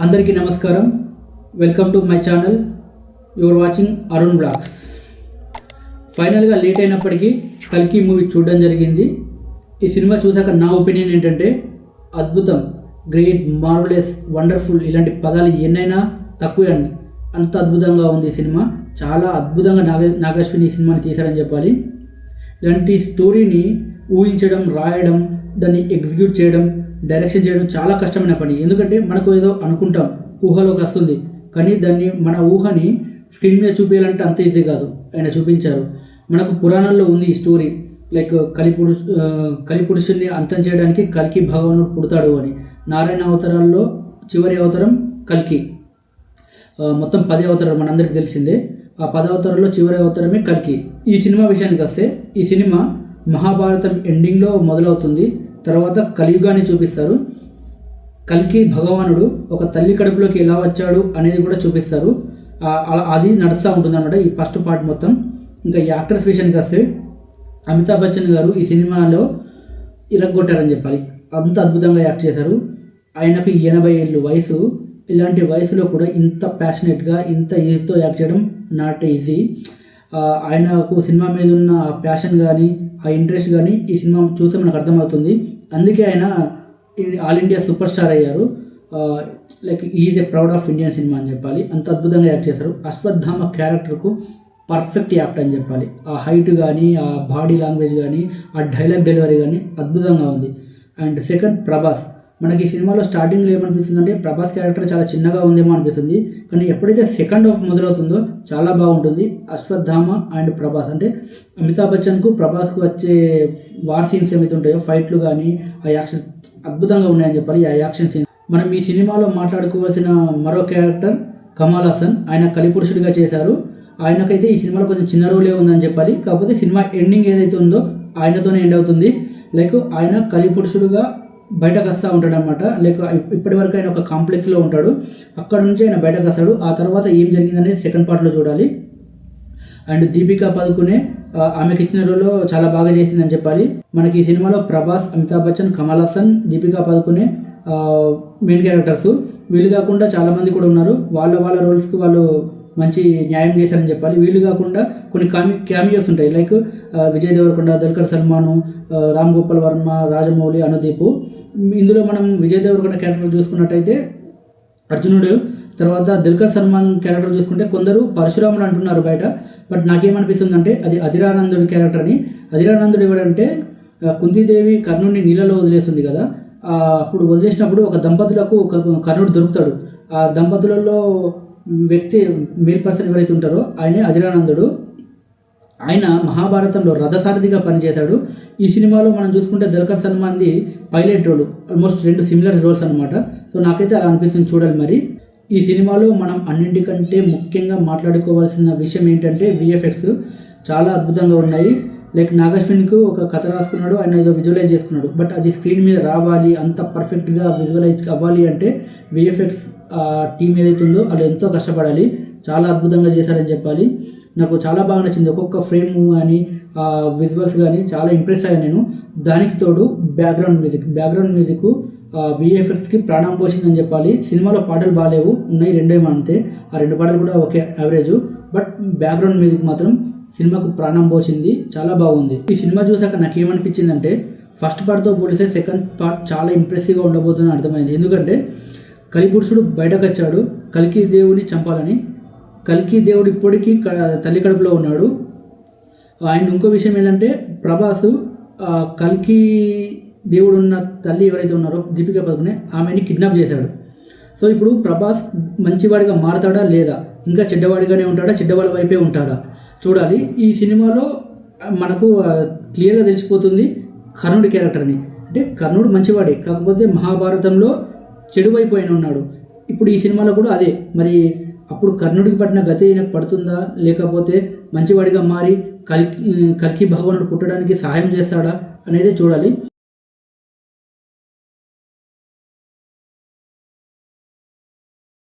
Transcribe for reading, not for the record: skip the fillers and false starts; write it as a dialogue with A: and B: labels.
A: అందరికీ నమస్కారం. Welcome to my channel. Your watching Arun blogs. ఫైనల్గా లేట్ అయినప్పటికీ కల్కి మూవీ చూడడం జరిగింది. ఈ సినిమా చూసాక నా ఒపీనియన్ ఏంటంటే అద్భుతం, గ్రేట్, మార్వలెస్, వండర్ఫుల్ ఇలాంటి పదాలు ఎన్నైనా తక్కువే అండి. అంత అద్భుతంగా ఉంది ఈ సినిమా. చాలా అద్భుతంగా నాగశ్విని ఈ సినిమాని తీశారని చెప్పాలి. ఇలాంటి స్టోరీని ఊహించడం, రాయడం, దాన్ని ఎగ్జిక్యూట్ చేయడం, డైరెక్షన్ చేయడం చాలా కష్టమైన పని. ఎందుకంటే మనకు ఏదో అనుకుంటాం, ఊహలోకి వస్తుంది, కానీ దాన్ని మన ఊహని స్క్రీన్ మీద చూపించాలంటే అంత ఈజీ కాదు. ఆయన చూపించారు. మనకు పురాణాల్లో ఉంది ఈ స్టోరీ, లైక్ కలిపురుషుని అంతం చేయడానికి కల్కి భగవానుడు పుడతాడు అని. నారాయణ అవతారాల్లో చివరి అవతారం కల్కి. మొత్తం 10 అవతారాలు మనందరికీ తెలిసిందే. ఆ 10 అవతారాల్లో చివరి అవతారమే కల్కి. ఈ సినిమా విషయానికి వస్తే ఈ సినిమా మహాభారతం ఎండింగ్లో మొదలవుతుంది. తర్వాత కలియుగాన్ని చూపిస్తారు. కల్కి భగవానుడు ఒక తల్లి కడుపులోకి ఎలా వచ్చాడు అనేది కూడా చూపిస్తారు. అది నడుస్తూ ఉంటుంది అన్నమాట ఈ ఫస్ట్ పార్ట్ మొత్తం. ఇంకా ఈ యాక్టర్స్ విషయానికి వస్తే అమితాబ్ బచ్చన్ గారు ఈ సినిమాలో ఇరగొట్టారని చెప్పాలి. అంత అద్భుతంగా యాక్ట్ చేశారు. ఆయనకు 80 ఏళ్ళు వయసు. ఇలాంటి వయసులో కూడా ఇంత ప్యాషనెట్గా, ఇంత ఈజీతో యాక్ట్ చేయడం నాట్ ఈజీ. ఆయనకు సినిమా మీద ఉన్న ఆ ప్యాషన్ కానీ, ఆ ఇంట్రెస్ట్ కానీ ఈ సినిమా చూస్తే మనకు అర్థమవుతుంది. అందుకే ఆయన ఆల్ ఇండియా సూపర్ స్టార్ అయ్యారు. Like is a proud of Indian cinema అని చెప్పాలి. అంత అద్భుతంగా యాక్ట్ చేశారు. అశ్వత్థామ క్యారెక్టర్కు పర్ఫెక్ట్ యాక్ట్ అని చెప్పాలి. ఆ హైట్ కానీ, ఆ బాడీ లాంగ్వేజ్ కానీ, ఆ డైలాగ్ డెలివరీ కానీ అద్భుతంగా ఉంది. And second, Prabhas. మనకి ఈ సినిమాలో స్టార్టింగ్లో ఏమనిపిస్తుంది అంటే ప్రభాస్ క్యారెక్టర్ చాలా చిన్నగా ఉందేమో అనిపిస్తుంది. కానీ ఎప్పుడైతే సెకండ్ హాఫ్ మొదలవుతుందో చాలా బాగుంటుంది. అశ్వత్థామ అండ్ ప్రభాస్ అంటే అమితాబ్ బచ్చన్కు ప్రభాస్కు వచ్చే వార్ సీన్స్ ఏమైతే ఉంటాయో, ఫైట్లు కానీ, ఆ యాక్షన్ అద్భుతంగా ఉన్నాయని చెప్పాలి. ఆ యాక్షన్ సీన్. మనం ఈ సినిమాలో మాట్లాడుకోవాల్సిన మరో క్యారెక్టర్ కమల్ హాసన్. ఆయన కలిపురుషుడిగా చేశారు. ఆయనకైతే ఈ సినిమాలో కొంచెం చిన్న రోలే ఉందని చెప్పాలి. కాకపోతే సినిమా ఎండింగ్ ఏదైతే ఉందో ఆయనతోనే ఎండ్ అవుతుంది. లైక్ ఆయన కలిపురుషుడుగా బయటకు వస్తూ ఉంటాడు అనమాట. లైక్ ఇప్పటి వరకు ఆయన ఒక కాంప్లెక్స్లో ఉంటాడు. అక్కడ నుంచి ఆయన బయటకు వస్తాడు. ఆ తర్వాత ఏం జరిగిందనేది సెకండ్ పార్ట్లో చూడాలి. అండ్ దీపికా పదుకునే ఆమెకి ఇచ్చిన రోల్లో చాలా బాగా చేసిందని చెప్పాలి. మనకి ఈ సినిమాలో ప్రభాస్, అమితాబ్ బచ్చన్, కమల్ హాసన్, దీపికా పదుకునే మెయిన్ క్యారెక్టర్స్. వీళ్ళు కాకుండా చాలామంది కూడా ఉన్నారు. వాళ్ళ రోల్స్కి వాళ్ళు మంచి న్యాయం చేశారని చెప్పాలి. వీళ్ళు కాకుండా కొన్ని క్యామియోస్ ఉంటాయి. లైక్ విజయ్ దేవరకొండ, దుల్కర్ సల్మాను, రామ్ గోపాల్ వర్మ, రాజమౌళి, అనుదీప్. ఇందులో మనం విజయ్ దేవరకొండ క్యారెక్టర్ చూసుకున్నట్టయితే అర్జునుడు. తర్వాత దుల్కర్ సల్మాన్ క్యారెక్టర్ చూసుకుంటే కొందరు పరశురాములు అంటున్నారు బయట. బట్ నాకేమనిపిస్తుందంటే అది అధిరానందుడి క్యారెక్టర్ అని. అధిరానందుడు ఎవడంటే కుంతీదేవి కర్ణుడిని నీళ్ళలో వదిలేస్తుంది కదా. అప్పుడు వదిలేసినప్పుడు ఒక దంపతులకు కర్ణుడు దొరుకుతాడు. ఆ దంపతులలో వ్యక్తి మేల్ పర్సన్ ఎవరైతే ఉంటారో ఆయనే అధిరానందుడు. ఆయన మహాభారతంలో రథసారథిగా పనిచేశాడు. ఈ సినిమాలో మనం చూసుకుంటే దుల్కర్ సల్మాన్ది pilot role. Almost 2 similar roles అనమాట. సో నాకైతే అలా అనిపిస్తుంది, చూడాలి మరి. ఈ సినిమాలో మనం అన్నింటికంటే ముఖ్యంగా మాట్లాడుకోవాల్సిన విషయం ఏంటంటే విఎఫ్ఎక్స్ చాలా అద్భుతంగా ఉన్నాయి. లైక్ నాగశ్విన్కు ఒక కథ రాసుకున్నాడు, ఆయన ఏదో విజువలైజ్ చేసుకున్నాడు. బట్ అది స్క్రీన్ మీద రావాలి, అంత పర్ఫెక్ట్గా విజువలైజ్ అవ్వాలి అంటే విఎఫ్ఎక్స్ టీం ఏదైతే ఉందో అది ఎంతో కష్టపడాలి. చాలా అద్భుతంగా చేశారని చెప్పాలి. నాకు చాలా బాగా నచ్చింది. ఒక్కొక్క ఫ్రేమ్ కానీ, విజువల్స్ కానీ చాలా ఇంప్రెస్ అయ్యాను నేను. దానికి తోడు బ్యాక్గ్రౌండ్ మ్యూజిక్ విఎఫ్ఎక్స్కి ప్రాణం పోసిందని చెప్పాలి. సినిమాలో పాటలు బాగాలేవు, ఉన్నాయి 2 అంతే. ఆ 2 పాటలు కూడా okay, average. But background music మాత్రం సినిమాకు ప్రాణం పోసింది. చాలా బాగుంది. ఈ సినిమా చూసాక నాకు ఏమనిపించిందంటే ఫస్ట్ పార్ట్తో పోలిస్తే సెకండ్ పార్ట్ చాలా ఇంప్రెసివ్గా ఉండబోతుందని అర్థమైంది. ఎందుకంటే కలిపురుషుడు బయటకు వచ్చాడు కల్కి దేవుడిని చంపాలని. కల్కి దేవుడు ఇప్పటికీ తల్లి కడుపులో ఉన్నాడు. అండ్ ఇంకో విషయం ఏంటంటే ప్రభాసు కల్కి దేవుడు ఉన్న తల్లి ఎవరైతే ఉన్నారో దీపికా పదుకునే ఆమెని కిడ్నాప్ చేశాడు. సో ఇప్పుడు ప్రభాస్ మంచివాడిగా మారతాడా లేదా, ఇంకా చెడ్డవాడిగానే ఉంటాడా, చెడ్డవాళ్ళ వైపే ఉంటాడా చూడాలి. ఈ సినిమాలో మనకు క్లియర్గా తెలిసిపోతుంది కర్ణుడి క్యారెక్టర్ని. అంటే కర్ణుడు మంచివాడే, కాకపోతే మహాభారతంలో చెడు వైపు అయిన ఉన్నాడు. ఇప్పుడు ఈ సినిమాలో కూడా అదే. మరి అప్పుడు కర్ణుడికి పట్టిన గతి ఈయనకు పడుతుందా, లేకపోతే మంచివాడిగా మారి కల్కి భగవానుడు పుట్టడానికి సహాయం చేస్తాడా అనేది చూడాలి.